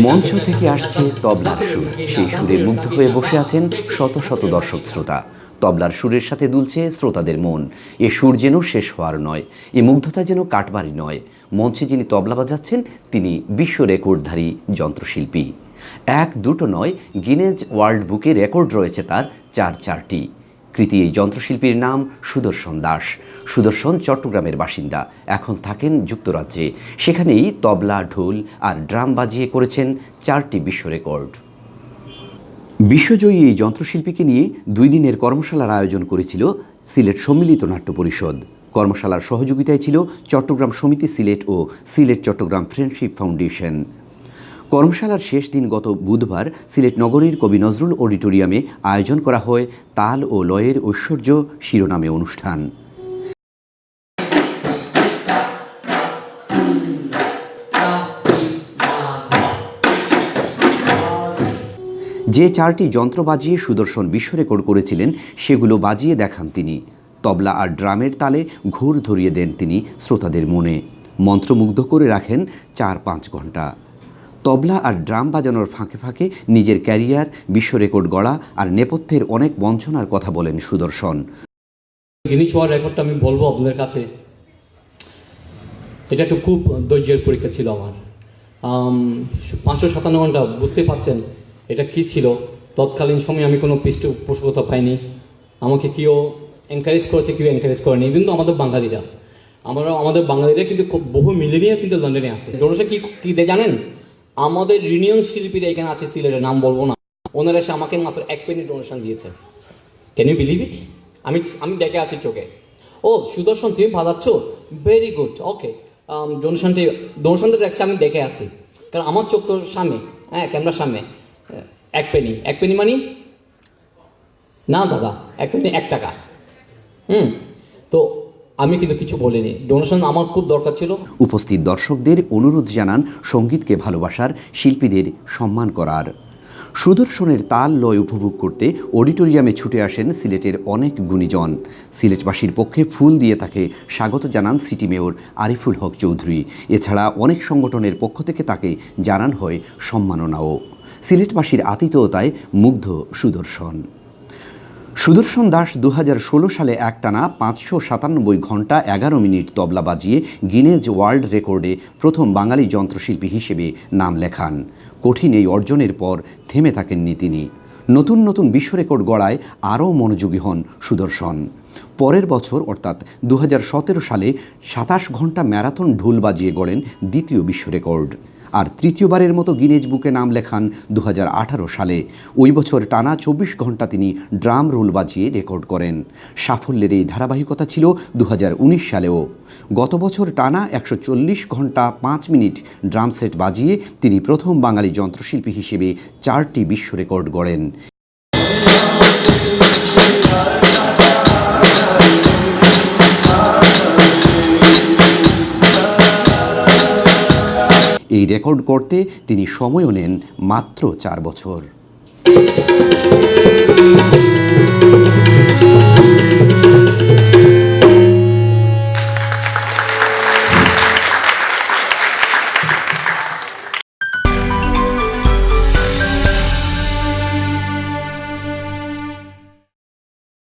মঞ্চ থেকে আসছে তবলার সুর, সেই সুরে মুগ্ধ হয়ে বসে আছেন শত শত দর্শক শ্রোতা। তবলার সুরের সাথে দুলছে শ্রোতাদের মন। এ সুর যেন শেষ হওয়ার নয়, এ মুগ্ধতা যেন কাটবারি নয়। মঞ্চে যিনি তবলা বাজাচ্ছেন তিনি বিশ্ব রেকর্ডধারী যন্ত্রশিল্পী। এক দুটো নয়, গিনেজ ওয়ার্ল্ড বুকে রেকর্ড রয়েছে তার চারটি। কৃতি এই যন্ত্রশিল্পীর নাম সুদর্শন দাস। সুদর্শন চট্টগ্রামের বাসিন্দা, এখন থাকেন যুক্তরাজ্যে। সেখানেই তবলা, ঢোল আর ড্রাম বাজিয়ে করেছেন 4টি বিশ্ব রেকর্ড। বিশ্বজয়ী এই যন্ত্রশিল্পীকে নিয়ে 2 দিনের কর্মশালার আয়োজন করেছিল সিলেট সম্মিলিত নাট্য পরিষদ। কর্মশালার সহযোগিতায় ছিল চট্টগ্রাম সমিতি সিলেট ও সিলেট চট্টগ্রাম ফ্রেন্ডশিপ ফাউন্ডেশন। কর্মশালার শেষ দিন গত বুধবার সিলেট নগরীর কবি নজরুল অডিটোরিয়ামে আয়োজন করা হয় তাল ও লয়ের ঐশ্বর্য শিরোনামে অনুষ্ঠান। যে 4টি যন্ত্র বাজিয়ে সুদর্শন বিশ্ব রেকর্ড করেছিলেন সেগুলো বাজিয়ে দেখান তিনি। তবলা আর ড্রামের তালে ঘোর ধরিয়ে দেন তিনি শ্রোতাদের মনে, মন্ত্রমুগ্ধ করে রাখেন 4-5 ঘন্টা। তবলা আর ড্রাম বাজানোর ফাঁকে ফাঁকে নিজের ক্যারিয়ার, বিশ্ব রেকর্ড গড়া আর নেপথ্যের অনেক বঞ্চনার কথা বলেন সুদর্শন। গিনিস ওয়ার্ল্ড রেকর্ডটা আমি বলবো আপনাদের কাছে, এটা একটু খুব ধৈর্যের পরীক্ষা ছিল আমার। 557 ঘন্টা, বুঝতে পারছেন এটা কি ছিল। তৎকালীন সময়ে আমি কোনো পৃষ্ঠপোষকতা পাইনি, আমাকে কেউ এনকারেজ করেছে, কেউ এনকারেজ করেনি। কিন্তু আমাদের বাঙালিরা কিন্তু বহু মিলিনিয়ার কিন্তু লন্ডনে আছে। ডোনেশন কি দেয় জানেন? আমাদের রিনিয়ন শিল্পীরা এখানে আছে সিলেটের, নাম বলবো না, ওনারা এসে আমাকে মাত্র 1 পেনি ডোনেশন দিয়েছে। Can you believe it? আমি দেখে আছি চোখে। ও সুদর্শন তুমি বাজাচ্ছ, ভেরি গুড, ওকে। ডোনেশনটা আমি দেখে আছি, কারণ আমার চোখ তোর সামনে, হ্যাঁ ক্যামেরার সামনে। 1 পেনি মানে না দাদা, 1 পেনি 1 টাকা। তো আমি কিন্তু কিছু বলিনি, ডোনেশন আমার খুব দরকার ছিল। উপস্থিত দর্শকদের অনুরোধ জানান সঙ্গীতকে ভালোবাসার, শিল্পীদের সম্মান করার। সুদর্শনের তাল লয় উপভোগ করতে অডিটোরিয়ামে ছুটে আসেন সিলেটের অনেক গুণীজন। সিলেটবাসীর পক্ষে ফুল দিয়ে তাকে স্বাগত জানান সিটি মেয়র আরিফুল হক চৌধুরী। এছাড়া অনেক সংগঠনের পক্ষ থেকে তাকে জানান হয় সম্মাননাও। সিলেটবাসীর আতিথেয়তায় মুগ্ধ সুদর্শন দাস 2016 সালে একটানা 597 ঘন্টা 11 মিনিট তবলা বাজিয়ে গিনেজ ওয়ার্ল্ড রেকর্ডে প্রথম বাঙালি যন্ত্রশিল্পী হিসেবে নাম লেখান। কঠিন এই অর্জনের পর থেমে থাকেননি তিনি। নতুন নতুন বিশ্ব রেকর্ড গড়ায় আরও মনোযোগী হন সুদর্শন। পরের বছর অর্থাৎ 2017 সালে 27 ঘন্টা ম্যারাথন ঢোল বাজিয়ে গড়েন 2য় বিশ্ব রেকর্ড। আর 3য়বারের মতো গিনেজ বুকে নাম লেখান 2018 সালে। ওই বছর টানা 24 ঘন্টা তিনি ড্রাম রোল বাজিয়ে রেকর্ড করেন। সাফল্যের এই ধারাবাহিকতা ছিল 2019 সালেও। গত বছর টানা 140 ঘন্টা 5 মিনিট ড্রাম সেট বাজিয়ে তিনি প্রথম বাঙালি যন্ত্রশিল্পী হিসেবে 4টি বিশ্ব রেকর্ড গড়েন। এই রেকর্ড করতে তিনি সময়ও নেন মাত্র 4 বছর।